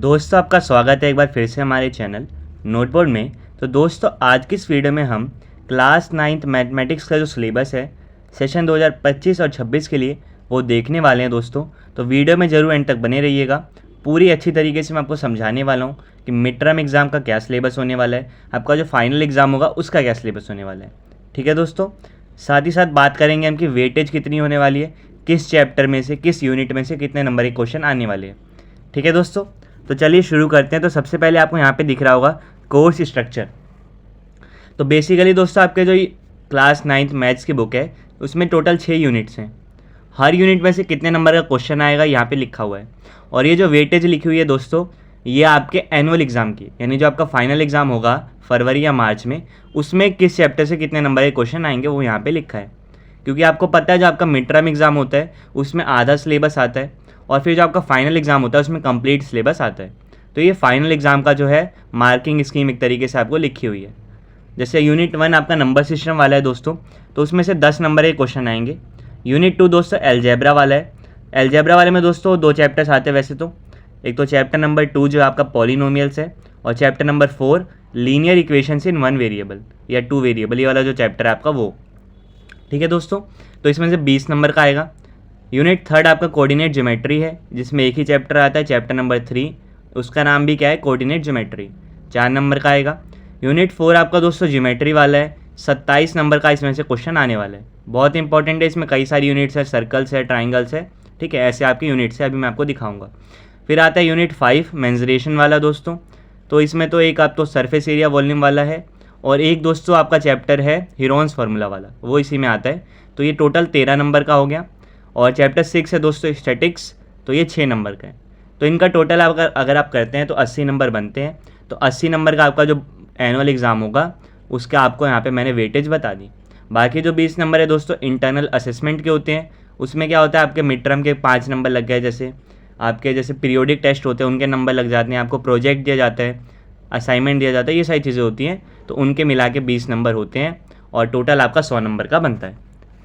दोस्तों आपका स्वागत है एक बार फिर से हमारे चैनल नोटबोर्ड में। तो दोस्तों आज की इस वीडियो में हम क्लास 9th मैथमेटिक्स का जो सिलेबस है सेशन 2025 और 26 के लिए वो देखने वाले हैं दोस्तों। तो वीडियो में ज़रूर एंड तक बने रहिएगा। पूरी अच्छी तरीके से मैं आपको समझाने वाला हूँ कि मिड टर्म एग्ज़ाम का क्या सिलेबस होने वाला है, आपका जो फाइनल एग्ज़ाम होगा उसका क्या सिलेबस होने वाला है। ठीक है दोस्तों, साथ ही साथ बात करेंगे हम कि वेटेज कितनी होने वाली है, किस चैप्टर में से किस यूनिट में से कितने नंबर के क्वेश्चन आने वाले हैं। ठीक है दोस्तों, तो चलिए शुरू करते हैं। तो सबसे पहले आपको यहाँ पे दिख रहा होगा कोर्स स्ट्रक्चर। तो बेसिकली दोस्तों आपके जो क्लास 9th मैथ्स की बुक है उसमें टोटल 6 यूनिट्स हैं। हर यूनिट में से कितने नंबर का क्वेश्चन आएगा यहाँ पे लिखा हुआ है। और ये जो वेटेज लिखी हुई है दोस्तों, ये आपके एनुअल एग्ज़ाम की, यानी जो आपका फाइनल एग्ज़ाम होगा फरवरी या मार्च में, उसमें किस चैप्टर से कितने नंबर के क्वेश्चन आएंगे वो यहाँ पर लिखा है। क्योंकि आपको पता है जो आपका मिड टर्म एग्ज़ाम होता है उसमें आधा सिलेबस आता है और फिर जो आपका फाइनल एग्ज़ाम होता है उसमें कंप्लीट सिलेबस आता है। तो ये फाइनल एग्ज़ाम का जो है मार्किंग स्कीम एक तरीके से आपको लिखी हुई है। जैसे यूनिट 1 आपका नंबर सिस्टम वाला है दोस्तों, तो उसमें से 10 नंबर के क्वेश्चन आएंगे। यूनिट 2 दोस्तों एलजेब्रा वाला है। एलजेब्रा वाले में दोस्तों 2 चैप्टर्स आते हैं वैसे तो। एक तो चैप्टर नंबर 2 जो आपका पॉलिनोमियल्स है, और चैप्टर नंबर 4 लीनियर इक्वेशंस इन 1 वेरिएबल या 2 वेरिएबल, ये वाला जो चैप्टर है आपका वो। ठीक है दोस्तों, तो इसमें से 20 नंबर का आएगा। यूनिट 3 आपका कोऑर्डिनेट ज्योमेट्री है, जिसमें एक ही चैप्टर आता है, चैप्टर नंबर 3, उसका नाम भी क्या है, कोऑर्डिनेट ज्योमेट्री, 4 नंबर का आएगा। यूनिट 4 आपका दोस्तों ज्योमेट्री वाला है, 27 नंबर का इसमें से क्वेश्चन आने वाला है। बहुत इंपॉर्टेंट है, इसमें कई सारी यूनिट्स है, सर्कल्स है, ट्राइंगल्स है। ठीक है, ऐसे आपकी यूनिट्स है, अभी मैं आपको दिखाऊंगा। फिर आता है यूनिट 5 मेंसुरेशन वाला दोस्तों। तो इसमें तो एक आप तो सरफेस एरिया वॉल्यूम वाला है, और एक दोस्तों आपका चैप्टर है हीरोन्स फार्मूला वाला, वो इसी में आता है। तो ये टोटल 13 नंबर का हो गया। और चैप्टर 6 है दोस्तों स्टैटिक्स, तो ये 6 नंबर का है। तो इनका टोटल अगर आप करते हैं तो 80 नंबर बनते हैं। तो 80 नंबर का आपका जो एनुअल एग्ज़ाम होगा उसका आपको यहाँ पे मैंने वेटेज बता दी। बाकी जो 20 नंबर है दोस्तों इंटरनल असेसमेंट के होते हैं। उसमें क्या होता है, आपके मिड टर्म के 5 नंबर लग गए, जैसे आपके जैसे पीरियोडिक टेस्ट होते हैं उनके नंबर लग जाते हैं, आपको प्रोजेक्ट दिया जाता है, असाइनमेंट दिया जाता है, ये सारी चीज़ें होती हैं। तो उनके मिला के 20 नंबर होते हैं और टोटल आपका 100 नंबर का बनता है।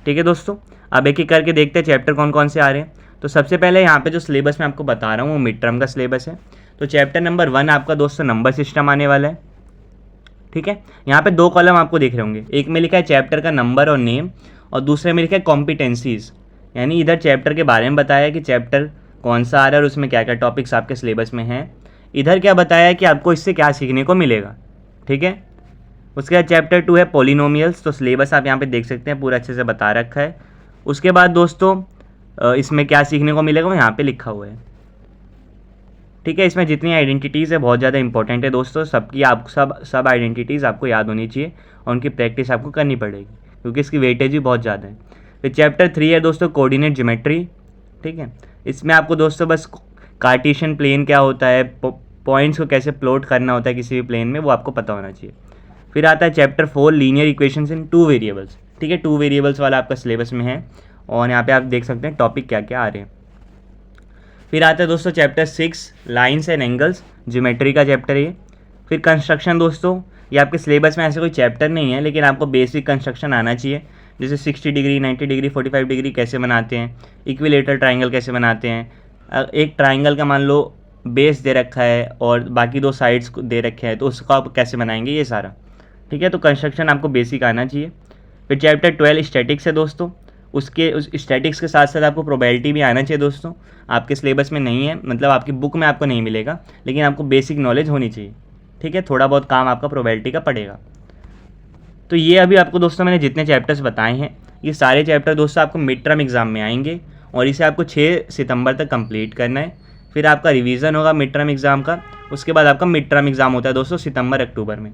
ठीक है दोस्तों, अब एक एक करके देखते हैं चैप्टर कौन कौन से आ रहे हैं। तो सबसे पहले यहाँ पे जो सिलेबस मैं आपको बता रहा हूँ वो मिड टर्म का सिलेबस है। तो चैप्टर नंबर 1 आपका दोस्तों नंबर सिस्टम आने वाला है। ठीक है, यहाँ पे 2 कॉलम आपको देख रहे होंगे, एक में लिखा है चैप्टर का नंबर और नेम, और दूसरे में लिखा है कॉम्पिटेंसीज, यानी इधर चैप्टर के बारे में बताया है कि चैप्टर कौन सा आ रहा है और उसमें क्या क्या टॉपिक्स आपके सिलेबस में हैं। इधर क्या बताया है कि आपको इससे क्या सीखने को मिलेगा। ठीक है, उसके बाद चैप्टर 2 है पॉलिनोमियल्स। तो सिलेबस आप यहाँ पे देख सकते हैं, पूरा अच्छे से बता रखा है। उसके बाद दोस्तों इसमें क्या सीखने को मिलेगा वो यहाँ पे लिखा हुआ है। ठीक है, इसमें जितनी आइडेंटिटीज़ है बहुत ज़्यादा इंपॉर्टेंट है दोस्तों, सबकी आप सब आइडेंटिटीज़ आपको याद होनी चाहिए और उनकी प्रैक्टिस आपको करनी पड़ेगी, क्योंकि इसकी वेटेज भी बहुत ज़्यादा है। फिर चैप्टर 3 है दोस्तों कोऑर्डिनेट ज्योमेट्री। ठीक है, इसमें आपको दोस्तों बस कार्टेशियन प्लेन क्या होता है, पॉइंट्स को कैसे प्लॉट करना होता है किसी भी प्लेन में, वो आपको पता होना चाहिए। फिर आता है चैप्टर 4 लीनियर इक्वेशंस इन 2 वेरिएबल्स। ठीक है, 2 वेरिएबल्स वाला आपका सिलेबस में है, और यहाँ पे आप देख सकते हैं टॉपिक क्या क्या आ रहे हैं। फिर आता है दोस्तों chapter 6 lines and angles, geometry का चैप्टर है ये। फिर कंस्ट्रक्शन दोस्तों, ये आपके सिलेबस में ऐसे कोई चैप्टर नहीं है, लेकिन आपको बेसिक कंस्ट्रक्शन आना चाहिए, जैसे 60 डिग्री, 90 डिग्री, 45 डिग्री कैसे बनाते हैं, इक्विलेटरल ट्राइंगल कैसे बनाते हैं, एक ट्राइंगल का मान लो बेस दे रखा है और बाकी 2 साइड्स दे रखे हैं, तो उसको आप कैसे बनाएंगे, ये सारा। ठीक है, तो कंस्ट्रक्शन आपको बेसिक आना चाहिए। फिर चैप्टर 12 स्टैटिक्स है दोस्तों, उस स्टैटिक्स के साथ साथ आपको प्रोबेबिलिटी भी आना चाहिए दोस्तों। आपके सिलेबस में नहीं है, मतलब आपकी बुक में आपको नहीं मिलेगा, लेकिन आपको बेसिक नॉलेज होनी चाहिए। ठीक है, थोड़ा बहुत काम आपका प्रोबेबिलिटी का पड़ेगा। तो ये अभी आपको दोस्तों मैंने जितने चैप्टर्स बताए हैं, ये सारे चैप्टर दोस्तों आपको मिड टर्म एग्ज़ाम में आएंगे, और इसे आपको 6 सितंबर तक कंप्लीट करना है। फिर आपका रिवीजन होगा मिड टर्म एग्ज़ाम का, उसके बाद आपका मिड टर्म एग्ज़ाम होता है दोस्तों सितंबर अक्टूबर में।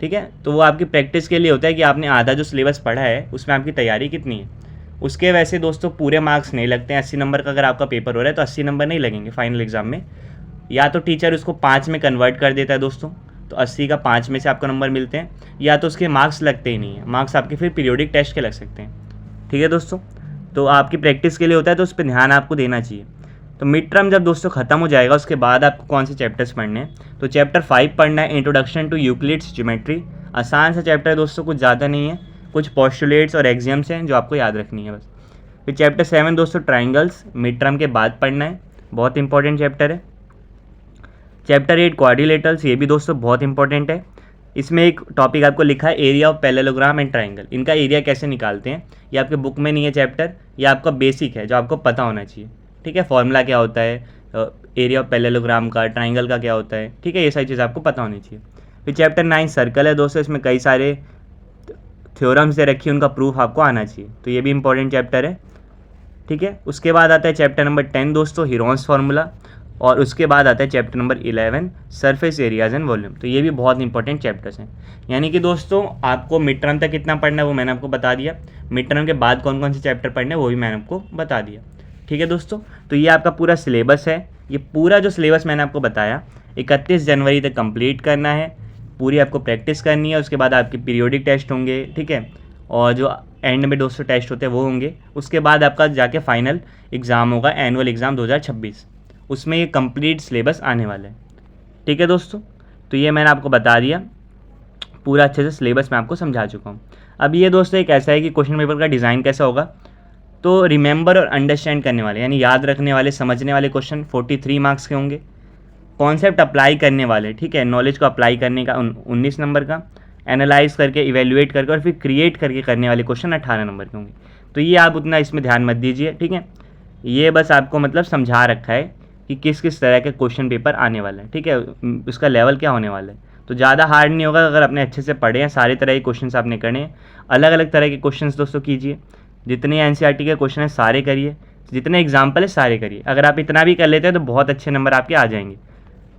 ठीक है, तो वो आपकी प्रैक्टिस के लिए होता है कि आपने आधा जो सिलेबस पढ़ा है उसमें आपकी तैयारी कितनी है। उसके वैसे दोस्तों पूरे मार्क्स नहीं लगते हैं। 80 नंबर का अगर आपका पेपर हो रहा है तो 80 नंबर नहीं लगेंगे फाइनल एग्ज़ाम में, या तो टीचर उसको 5 में कन्वर्ट कर देता है दोस्तों, तो 80 का 5 में से आपको नंबर मिलते हैं, या तो उसके मार्क्स लगते ही नहीं है। मार्क्स आपके फिर पीरियोडिक टेस्ट के लग सकते हैं। ठीक है दोस्तों, तो आपकी प्रैक्टिस के लिए होता है, तो उस पर ध्यान आपको देना चाहिए। तो मिड टर्म जब दोस्तों ख़त्म हो जाएगा उसके बाद आपको कौन से चैप्टर्स पढ़ने हैं, तो चैप्टर 5 पढ़ना है, इंट्रोडक्शन टू यूक्लिड्स ज्योमेट्री। आसान सा चैप्टर है दोस्तों, कुछ ज़्यादा नहीं है, कुछ पोस्टुलेट्स और एग्जाम्स हैं जो आपको याद रखनी है बस। फिर चैप्टर 7 दोस्तों ट्राइंगल्स, मिड टर्म के बाद पढ़ना है, बहुत इंपॉर्टेंट चैप्टर है। चैप्टर 8 क्वाड्रिलेटरल्स, ये भी दोस्तों बहुत इंपॉर्टेंट है। इसमें एक टॉपिक आपको लिखा है area of parallelogram and triangle, इनका एरिया कैसे निकालते हैं। ये आपके बुक में नहीं है चैप्टर, ये आपका बेसिक है जो आपको पता होना चाहिए, ठीक है। फॉर्मूला क्या होता है एरिया ऑफ पैरेललोग्राम का, ट्राइंगल का क्या होता है, ठीक है, ये सारी चीज़ आपको पता होनी चाहिए। फिर चैप्टर 9 सर्कल है दोस्तों, इसमें कई सारे थ्योरम्स दे रखी है, उनका प्रूफ आपको आना चाहिए, तो ये भी इंपॉर्टेंट चैप्टर है, ठीक है। उसके बाद आता है चैप्टर नंबर 10 दोस्तों, हीरोन्स फार्मूला, और उसके बाद आता है chapter number 11 surface areas and volume. तो ये भी बहुत इंपॉर्टेंट चैप्टर्स हैं। यानी कि दोस्तों आपको मिड टर्म तक कितना पढ़ना है वो मैंने आपको बता दिया, मिड टर्म के बाद कौन कौन से चैप्टर पढ़ने हैं वो भी मैंने आपको बता दिया, ठीक है दोस्तों। तो ये आपका पूरा सिलेबस है, ये पूरा जो सिलेबस मैंने आपको बताया 31 जनवरी तक कंप्लीट करना है, पूरी आपको प्रैक्टिस करनी है। उसके बाद आपके पीरियोडिक टेस्ट होंगे, ठीक है, और जो एंड में दोस्तों टेस्ट होते हैं वो होंगे। उसके बाद आपका जाके फाइनल एग्ज़ाम होगा, एनुअल एग्ज़ाम 2026, उसमें ये कंप्लीट सिलेबस आने वाला है, ठीक है दोस्तों। तो ये मैंने आपको बता दिया, पूरा अच्छे से सिलेबस मैं आपको समझा चुका हूँ। अब ये दोस्तों एक ऐसा है कि क्वेश्चन पेपर का डिज़ाइन कैसा होगा, तो रिमेंबर और अंडरस्टैंड करने वाले यानी याद रखने वाले, समझने वाले क्वेश्चन 43 मार्क्स के होंगे। कॉन्सेप्ट अप्लाई करने वाले, ठीक है, नॉलेज को अप्लाई करने का 19 नंबर का, एनालाइज करके, इवेल्युएट करके और फिर क्रिएट करके करने वाले क्वेश्चन 18 नंबर के होंगे। तो ये आप उतना इसमें ध्यान मत दीजिए, ठीक है। ये बस आपको मतलब समझा रखा है कि किस किस तरह के क्वेश्चन पेपर आने वाले हैं, ठीक है, उसका लेवल क्या होने वाला है। तो ज़्यादा हार्ड नहीं होगा अगर आपने अच्छे से पढ़े हैं, सारे तरह के क्वेश्चन आपने करने हैं, अलग अलग तरह के क्वेश्चन दोस्तों कीजिए, जितने NCERT के क्वेश्चन हैं सारे करिए, जितने एग्जाम्पल है सारे करिए। अगर आप इतना भी कर लेते हैं तो बहुत अच्छे नंबर आपके आ जाएंगे,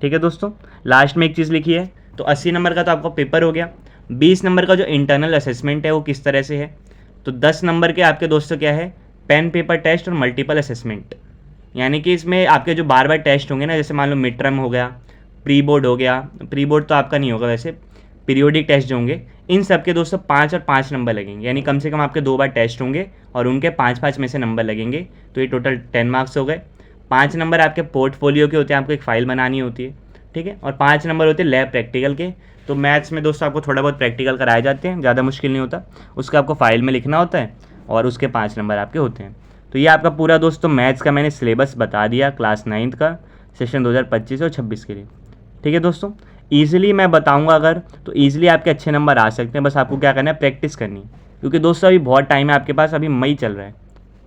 ठीक है दोस्तों। लास्ट में एक चीज़ लिखी है, तो 80 नंबर का तो आपका पेपर हो गया। 20 नंबर का जो इंटरनल असेसमेंट है वो किस तरह से है, तो 10 नंबर के आपके दोस्तों क्या है, पेन पेपर टेस्ट और मल्टीपल असेसमेंट। यानी कि इसमें आपके जो बार बार टेस्ट होंगे ना, जैसे मान लो मिड टर्म हो गया, प्री बोर्ड हो गया, प्री बोर्ड तो आपका नहीं होगा वैसे, पीरियोडिक टेस्ट जो होंगे, इन सब के दोस्तों 5 और 5 नंबर लगेंगे। यानी कम से कम आपके 2 बार टेस्ट होंगे और उनके 5-5 में से नंबर लगेंगे, तो ये टोटल 10 मार्क्स हो गए। 5 नंबर आपके पोर्टफोलियो के होते हैं, आपको एक फ़ाइल बनानी होती है, ठीक है, और 5 नंबर होते हैं लैब प्रैक्टिकल के। तो मैथ्स में दोस्तों आपको थोड़ा बहुत प्रैक्टिकल कराए जाते हैं, ज़्यादा मुश्किल नहीं होता, उसका आपको फाइल में लिखना होता है और उसके 5 नंबर आपके होते हैं। तो ये आपका पूरा दोस्तों मैथ्स का मैंने सिलेबस बता दिया, क्लास 9th का सेशन 2025 और 26 के लिए, ठीक है दोस्तों। ईजिली मैं बताऊंगा अगर, तो ईजिली आपके अच्छे नंबर आ सकते हैं, बस आपको क्या करना है, प्रैक्टिस करनी है, क्योंकि दोस्तों अभी बहुत टाइम है आपके पास, अभी मई चल रहा है,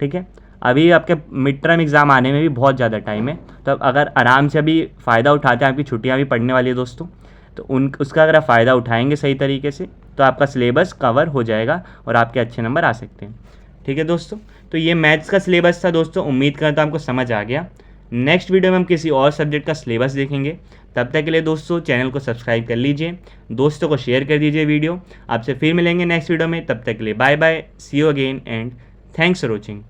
ठीक है, अभी आपके मिड टर्म एग्ज़ाम आने में भी बहुत ज़्यादा टाइम है। तो अगर आराम से अभी फ़ायदा उठाते हैं, आपकी छुट्टियाँ भी पड़ने वाली है दोस्तों, तो उसका अगर आप फ़ायदा उठाएंगे सही तरीके से तो आपका सिलेबस कवर हो जाएगा और आपके अच्छे नंबर आ सकते हैं, ठीक है दोस्तों। तो ये मैथ्स का सिलेबस था दोस्तों, उम्मीद करता हूं आपको समझ आ गया। नेक्स्ट वीडियो में हम किसी और सब्जेक्ट का सिलेबस देखेंगे, तब तक के लिए दोस्तों चैनल को सब्सक्राइब कर लीजिए, दोस्तों को शेयर कर दीजिए वीडियो। आपसे फिर मिलेंगे नेक्स्ट वीडियो में, तब तक के लिए bye bye, see you again and thanks for watching.